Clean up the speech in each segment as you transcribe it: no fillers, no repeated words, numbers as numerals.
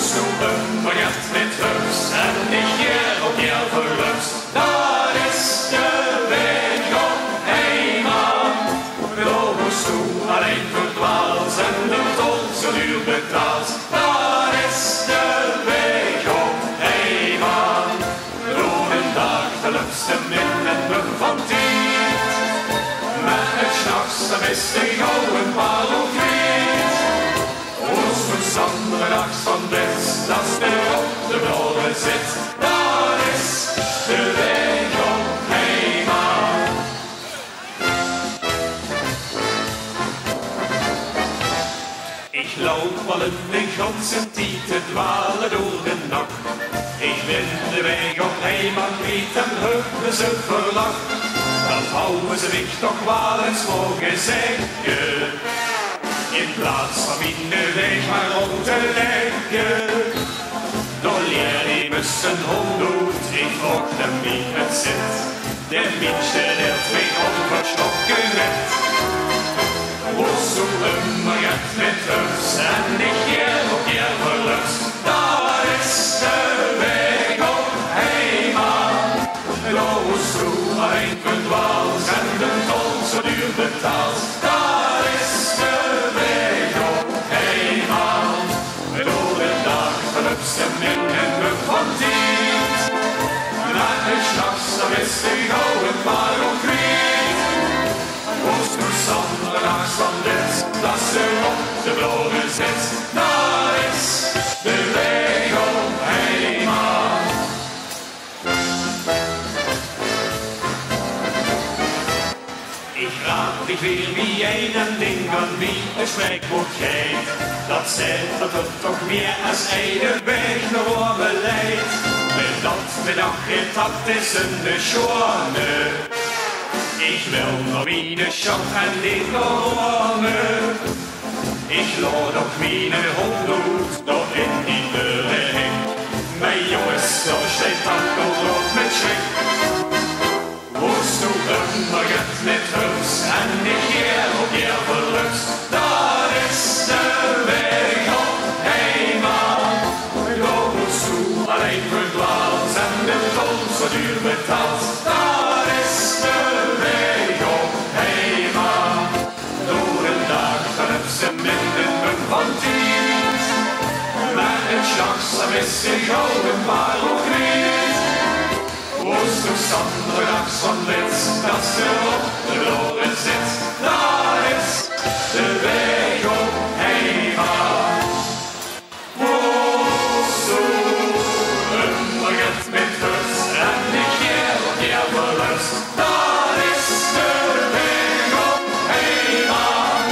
stoelen baguette met hubs en ik keer op jou verlust. Daar is de weg op eenmaal. Blauwe stoel alleen verdwaald en de tol zo duur betaald. Daar is de weg op eenmaal. Door een dag de luchtste min en me van tiet. Met het s'nachts de beste gouden parel kwiet. Ons verstandige nachts van best, dat er op de blauwe zit. Daar is de weg op eenmaal. Ik loop al in de ganse tijd te dwalen door de nacht. Ik ben de weg op eenmaal kwijt en heugen ze verlacht. Dan houden ze mich toch wel eens mogen zeggen. In plaats van mijn weg maar om te leggen. Door leer die mussen honderd, ik volg hem niet met zit. De minste der twee onverschrokken red. Woest zo een baguette met hubs en ik keer op keer verlust. Daar is de weg op eenmaal. Blauwe stoel alleen verdwaald en de tol zo duur betaald. Daar is de weg op eenmaal. Door de dag gelukste min en me van tiet. Naar het s'nachts dan is de gouden parel kwiet. Ons verstandige nachts van dit, dat ze op de blauwe zit. Daar is de weg op eenmaal. Ik raad niet weer wie een en ding van wie een spreekwoord geeft. Dat zegt dat het toch meer als ene weg naar Rome leidt. Met dat middag dat is een schoone. Ik wil nog mijn shop en niet naar Rome. Ik laat op mijn honderd door in die deuren heen. Mijn jongens, daar steekt tankel op met schrik. Woest u een baguette met hubs en ik keer op jou verlust. Daar is de weg op eenmaal. Blauwe stoel alleen verdwaald en de tol zo duur betaald. Daar is de weg op eenmaal. Door een dag geluk ze minder me van tiet. Met een chance dan is de gouden parel kwiet. Woest verstandige nachts van dit, dat ze op de blauwe zit. Daar is de weg op eenmaal. Woest een baguette met hubs en ik keer op jou verlust. Daar is de weg op eenmaal.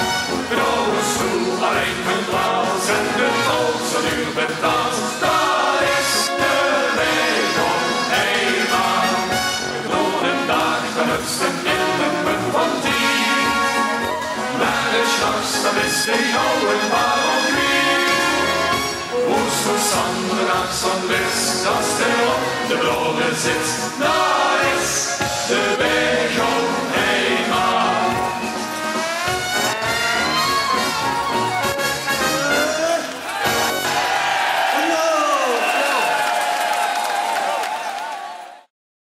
Blauwe stoel alleen verdwaald en de tol zo duur betaald. Daar is de weg op eenmaal. Door een dag gelukste in me van tiet. Maar de s'nachts dan is de gouden parel kwiet. Woest verstandige nachts van best, dat er op de blauwe zit.